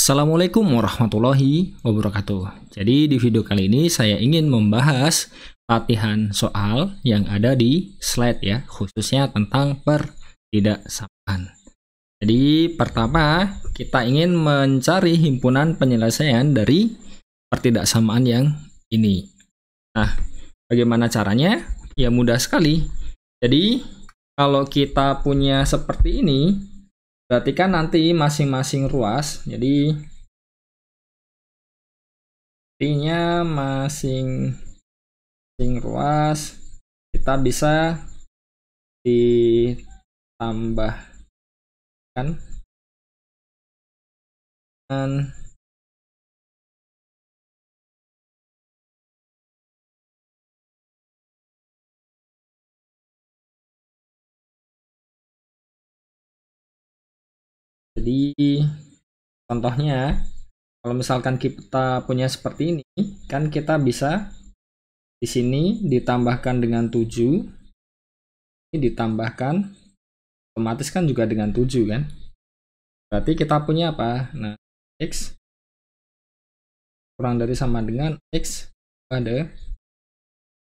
Assalamualaikum warahmatullahi wabarakatuh. Jadi di video kali ini saya ingin membahas latihan soal yang ada di slide ya, khususnya tentang pertidaksamaan. Jadi pertama kita ingin mencari himpunan penyelesaian dari pertidaksamaan yang ini. Nah, bagaimana caranya? Ya mudah sekali. Jadi kalau kita punya seperti ini, berarti kan nanti masing-masing ruas, jadi artinya masing-masing ruas kita bisa ditambahkan dengan jadi contohnya kalau misalkan kita punya seperti ini kan kita bisa di sini ditambahkan dengan 7, ini ditambahkan otomatis kan juga dengan 7 kan, berarti kita punya apa? Nah, X kurang dari sama dengan X pada,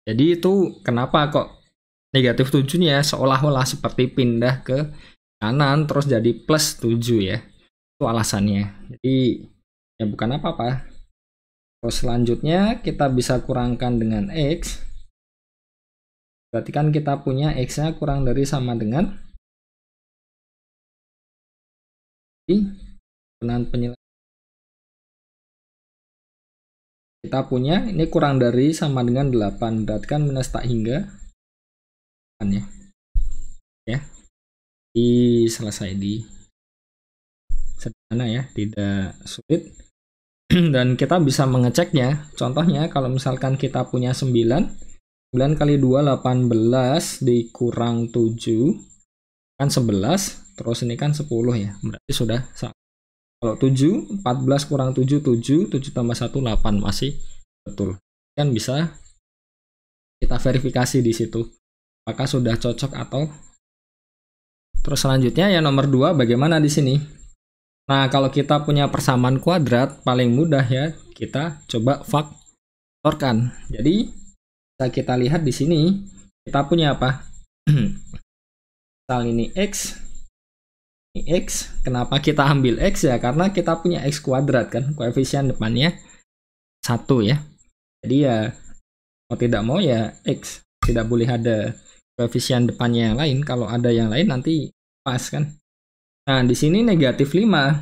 jadi itu kenapa kok negatif 7-nya seolah-olah seperti pindah ke kanan terus jadi plus 7 ya, itu alasannya. Jadi ya bukan apa-apa. Terus selanjutnya kita bisa kurangkan dengan X, berarti kan kita punya X-nya kurang dari sama dengan himpunan penyelesaian. Kita punya ini kurang dari sama dengan 8, berarti kan minus tak hingga 8 ya. Selesai di sederhana ya, tidak sulit. Dan kita bisa mengeceknya. Contohnya kalau misalkan kita punya 9 kali 2 18 dikurang 7 kan 11, terus ini kan 10 ya, berarti sudah sama. Kalau 7 14 kurang 7 7 tambah 1 8, masih betul kan, bisa kita verifikasi di situ apakah sudah cocok atau. Terus selanjutnya yang nomor 2, bagaimana di sini? Nah, kalau kita punya persamaan kuadrat, paling mudah ya, kita coba faktorkan. Jadi, bisa kita lihat di sini, kita punya apa? Misal ini X. Ini X. Kenapa kita ambil X ya? Karena kita punya X kuadrat kan, koefisien depannya 1 ya. Jadi ya, mau tidak mau ya X. Tidak boleh ada koefisien depannya yang lain. Kalau ada yang lain nanti pas kan. Nah, di sini negatif 5.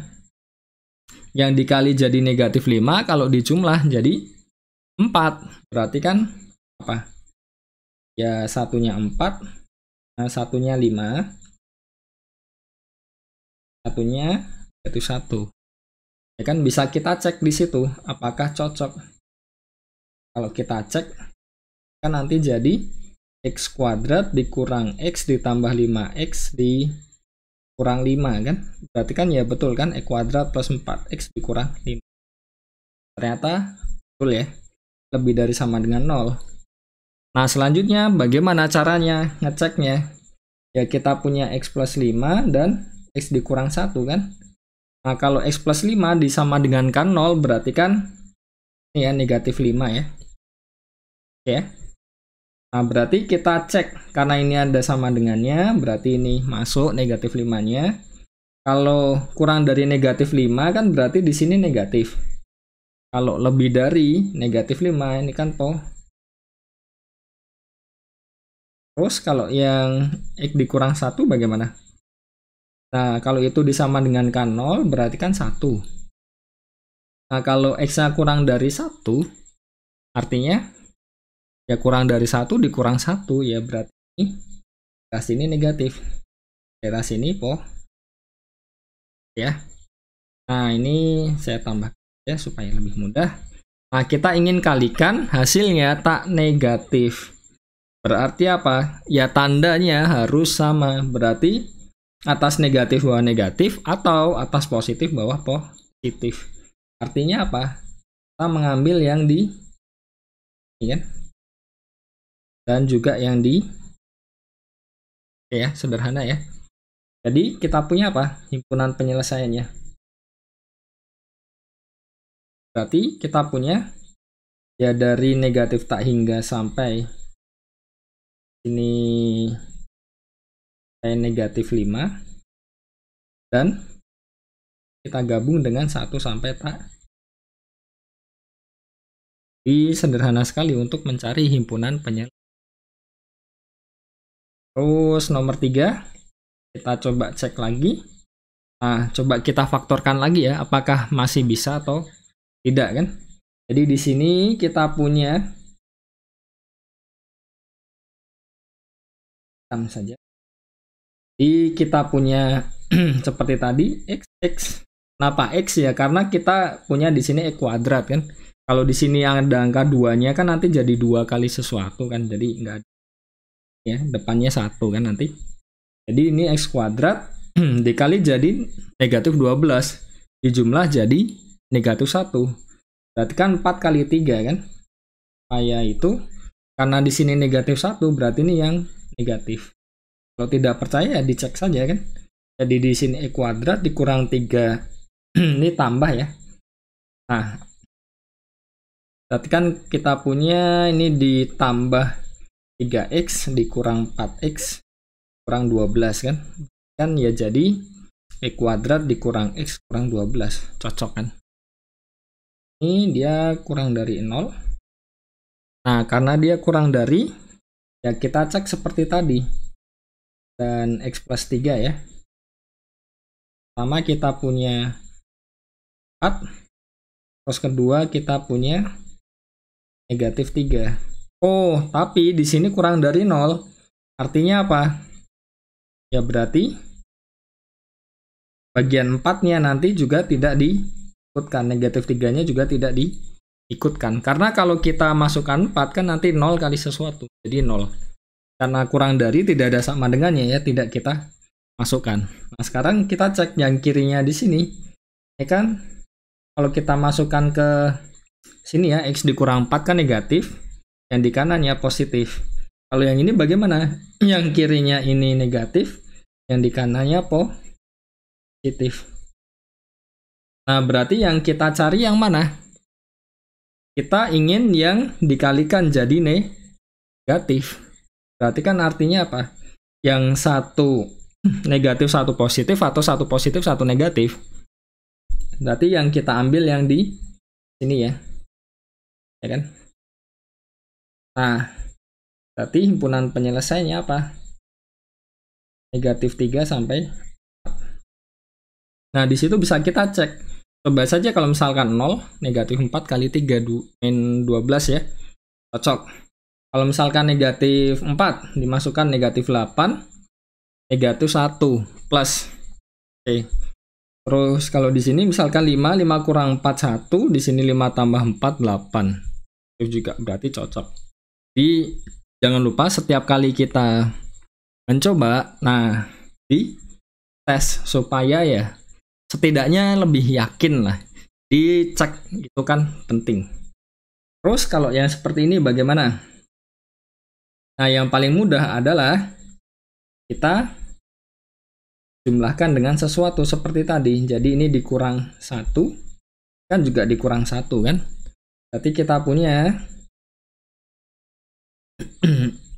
Yang dikali jadi negatif 5, kalau dijumlah jadi 4. Berarti kan apa? Ya, satunya 4. Nah, satunya 5. Satunya itu 1. Ya kan bisa kita cek di situ apakah cocok. Kalau kita cek kan nanti jadi X kuadrat dikurang X ditambah 5X dikurang 5 kan, berarti kan ya betul kan, X kuadrat plus 4X dikurang 5, ternyata betul ya, lebih dari sama dengan 0. Nah selanjutnya bagaimana caranya ngeceknya? Ya kita punya X plus 5 dan X dikurang 1 kan. Nah kalau X plus 5 disama dengan kan 0, berarti kan ini ya negatif 5 ya. Oke ya. Nah, berarti kita cek, karena ini ada sama dengannya, berarti ini masuk negatif 5-nya. Kalau kurang dari negatif 5 kan berarti di sini negatif. Kalau lebih dari negatif 5, ini kan terus kalau yang X dikurang 1 bagaimana? Nah, kalau itu disama dengan kan 0, berarti kan 1. Nah, kalau X-nya kurang dari 1, artinya ya kurang dari 1 dikurang 1 ya, berarti teras ini negatif, teras ini ya. Nah ini saya tambah ya supaya lebih mudah. Nah kita ingin kalikan hasilnya tak negatif, berarti apa? Ya tandanya harus sama, berarti atas negatif bawah negatif atau atas positif bawah positif. Artinya apa? Kita mengambil yang di ini kan, dan juga yang di ya, sederhana ya. Jadi kita punya apa? Himpunan penyelesaiannya. Berarti kita punya ya dari negatif tak hingga sampai ini kayak negatif 5, dan kita gabung dengan 1 sampai tak. Ini sederhana sekali untuk mencari himpunan penyelesaian. Terus nomor 3, kita coba cek lagi. Nah, coba kita faktorkan lagi ya, apakah masih bisa atau tidak kan? Jadi di sini kita punya saja. Jadi kita punya seperti tadi x. Kenapa x ya? Karena kita punya di sini x kuadrat kan. Kalau di sini yang ada angka 2-nya kan nanti jadi 2 kali sesuatu kan. Jadi enggak ada ya, depannya 1 kan nanti. Jadi ini x kuadrat dikali jadi negatif 12 dijumlah jadi negatif 1. Berarti kan 4 kali 3 kan. Kayak itu karena di sini negatif 1 berarti ini yang negatif. Kalau tidak percaya ya dicek saja kan. Jadi di sini x kuadrat dikurang 3 ini tambah ya. Nah, berarti kan kita punya ini ditambah 3x dikurang 4x kurang 12 kan. Kan ya jadi x kuadrat dikurang x kurang 12. Cocok kan. Ini dia kurang dari 0. Nah, karena dia kurang dari, ya kita cek seperti tadi. Dan x plus 3 ya. Pertama kita punya 4. Terus kedua kita punya negatif 3. Oh, tapi di sini kurang dari 0. Artinya apa? Ya berarti bagian 4-nya nanti juga tidak diikutkan. Negatif 3-nya juga tidak diikutkan. Karena kalau kita masukkan 4 kan nanti 0 kali sesuatu. Jadi 0. Karena kurang dari tidak ada sama dengannya ya, tidak kita masukkan. Nah, sekarang kita cek yang kirinya di sini. Ya kan? Kalau kita masukkan ke sini ya, x dikurang 4 kan negatif. Yang di kanannya positif. Kalau yang ini bagaimana? Yang kirinya ini negatif, yang di kanannya positif. Nah, berarti yang kita cari yang mana? Kita ingin yang dikalikan jadi negatif. Berarti kan artinya apa? Yang satu negatif, satu positif, atau satu positif, satu negatif. Berarti yang kita ambil yang di sini ya. Ya kan? Nah, berarti himpunan penyelesaiannya apa? Negatif 3 sampai 4. Nah, di situ bisa kita cek. Coba saja kalau misalkan 0, negatif 4 kali 3 min 12 ya. Cocok. Kalau misalkan negatif 4 dimasukkan negatif 8, negatif 1 plus. Oke. Terus kalau di sini misalkan 5 kurang 4 1, di sini 5 tambah 4 8. Itu juga berarti cocok. Jadi jangan lupa setiap kali kita mencoba, nah di tes supaya ya setidaknya lebih yakin lah. Dicek itu kan penting. Terus kalau yang seperti ini bagaimana? Nah, yang paling mudah adalah kita jumlahkan dengan sesuatu seperti tadi. Jadi ini dikurang 1, kan juga dikurang 1 kan. Berarti kita punya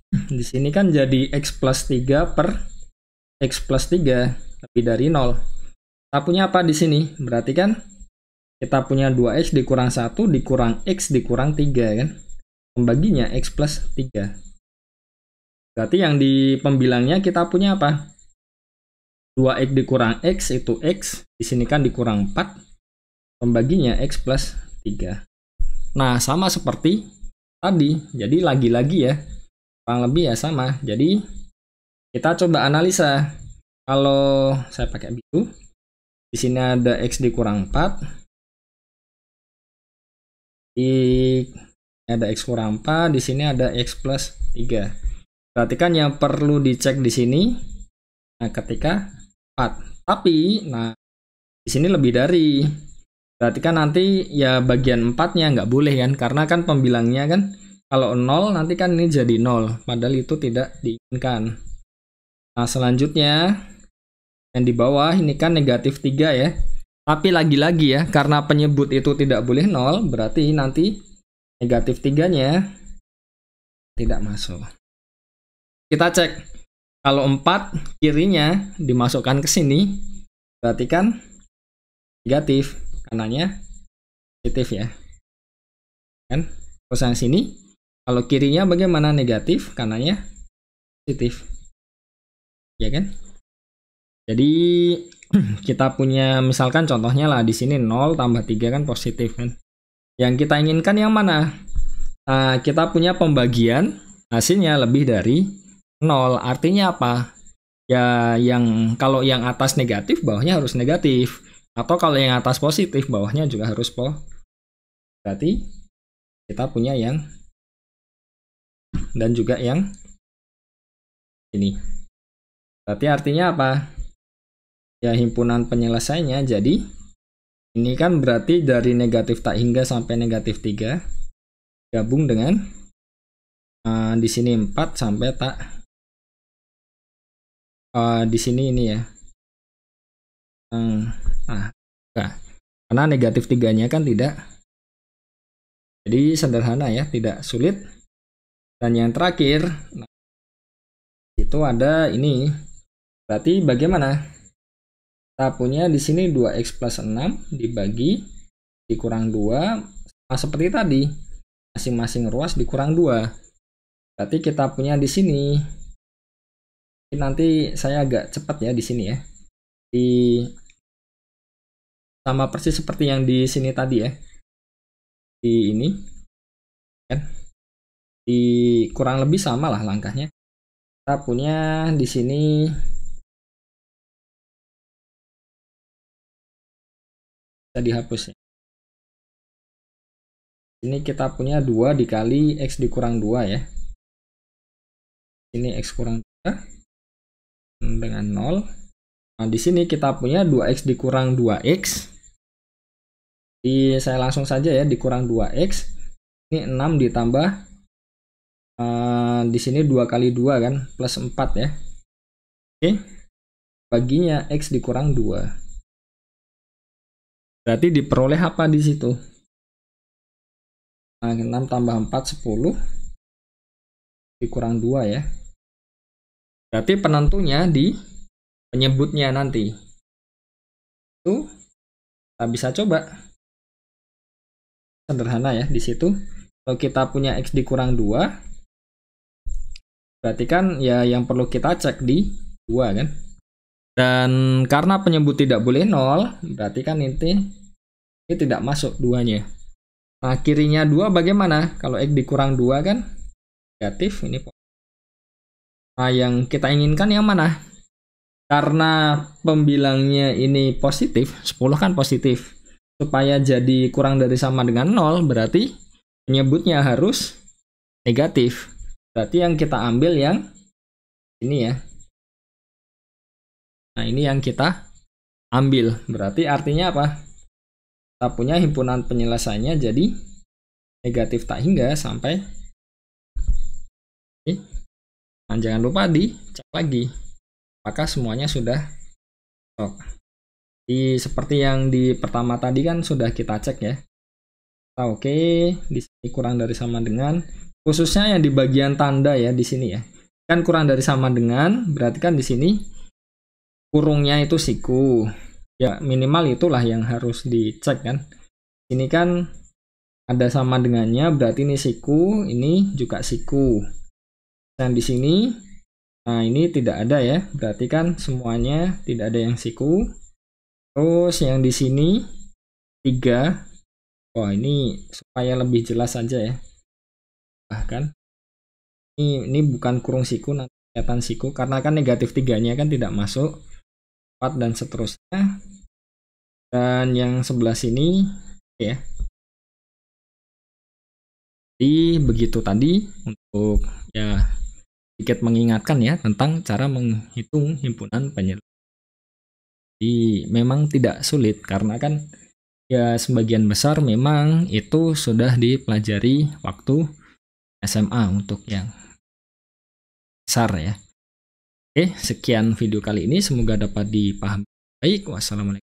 di sini kan jadi x plus 3 per x plus 3 lebih dari 0. Kita punya apa di sini? Berarti kan kita punya 2x dikurang 1 dikurang x dikurang 3 kan. Pembaginya x plus 3. Berarti yang di pembilangnya kita punya apa? 2x dikurang x itu x. Di sini kan dikurang 4. Pembaginya x plus 3. Nah, sama seperti tadi. Jadi lagi-lagi ya. Kurang lebih ya sama. Jadi kita coba analisa. Kalau saya pakai biru. Di sini ada x dikurang 4. Di ada x kurang 4. Di sini ada x plus 3. Berarti kan yang perlu dicek di sini, nah ketika 4. Tapi, nah di sini lebih dari. Berarti kan nanti ya bagian 4-nya nggak boleh kan, karena kan pembilangnya kan kalau 0 nanti kan ini jadi 0, padahal itu tidak diinginkan. Nah selanjutnya yang di bawah ini kan negatif 3 ya. Tapi lagi-lagi ya, karena penyebut itu tidak boleh 0, berarti nanti negatif 3-nya tidak masuk. Kita cek, kalau 4 kirinya dimasukkan ke sini, berarti kan negatif, kanannya positif ya. Kan? Terus yang sini, kalau kirinya bagaimana? Negatif, kanannya positif. Ya kan? Jadi kita punya misalkan contohnya lah di sini 0 tambah 3 kan positif kan. Yang kita inginkan yang mana? Nah, kita punya pembagian hasilnya lebih dari 0. Artinya apa? Ya yang kalau yang atas negatif bawahnya harus negatif. Atau kalau yang atas positif bawahnya juga harus positif. Berarti kita punya yang dan juga yang ini. Berarti artinya apa? Ya himpunan penyelesaiannya jadi ini kan berarti dari negatif tak hingga sampai negatif 3 gabung dengan di sini 4 sampai tak di sini ini ya. Nah, karena negatif 3-nya kan tidak. Jadi sederhana ya, tidak sulit. Dan yang terakhir itu ada ini. Berarti bagaimana? Kita punya di sini 2x plus 6 dibagi dikurang 2 sama seperti tadi. Masing-masing ruas dikurang 2. Berarti kita punya di sini. Nanti saya agak cepat ya di sini ya. Sama persis seperti yang di sini tadi ya. Di ini kan. Kurang lebih sama lah langkahnya. Kita punya di sini bisa dihapus ya. Ini kita punya 2 dikali x dikurang 2 ya. Ini x kurang 2 dengan 0. Nah, di sini kita punya 2x dikurang 2x. Saya langsung saja ya, dikurang 2x. Ini 6 ditambah di sini 2 kali 2 kan, plus 4 ya. Oke. Baginya x dikurang 2. Berarti diperoleh apa di situ? Nah, 6 tambah 4, 10. Dikurang 2 ya. Berarti penentunya di penyebutnya nanti. Itu kita bisa coba. Sederhana ya di situ. Kalau kita punya x dikurang 2, berarti kan ya yang perlu kita cek di 2 kan. Dan karena penyebut tidak boleh 0, berarti kan ini tidak masuk 2-nya. Nah, kirinya 2 bagaimana? Kalau x dikurang 2 kan negatif, ini. Nah, yang kita inginkan yang mana? Karena pembilangnya ini positif, 10 kan positif. Supaya jadi kurang dari sama dengan 0, berarti penyebutnya harus negatif. Berarti yang kita ambil yang ini ya. Nah, ini yang kita ambil. Berarti artinya apa? Kita punya himpunan penyelesaiannya jadi negatif tak hingga sampai ini. Nah, jangan lupa dicek lagi apakah semuanya sudah cocok. Seperti yang di pertama tadi kan sudah kita cek ya. Oke, di sini kurang dari sama dengan, khususnya yang di bagian tanda ya di sini ya. Kan kurang dari sama dengan, berarti kan di sini kurungnya itu siku. Ya minimal itulah yang harus dicek kan. Ini kan ada sama dengannya, berarti ini siku, ini juga siku. Dan di sini, nah ini tidak ada ya, berarti kan semuanya tidak ada yang siku. Terus yang di sini 3. Oh, ini supaya lebih jelas saja ya. Bahkan ini bukan kurung siku, nanti kelihatan siku karena kan negatif 3-nya kan tidak masuk. 4 dan seterusnya. Dan yang sebelah sini ya. Jadi begitu tadi untuk ya sedikit mengingatkan ya tentang cara menghitung himpunan penyelesaian. Jadi memang tidak sulit karena kan ya sebagian besar memang itu sudah dipelajari waktu SMA untuk yang besar ya. Oke, sekian video kali ini, semoga dapat dipahami baik. Wassalamualaikum.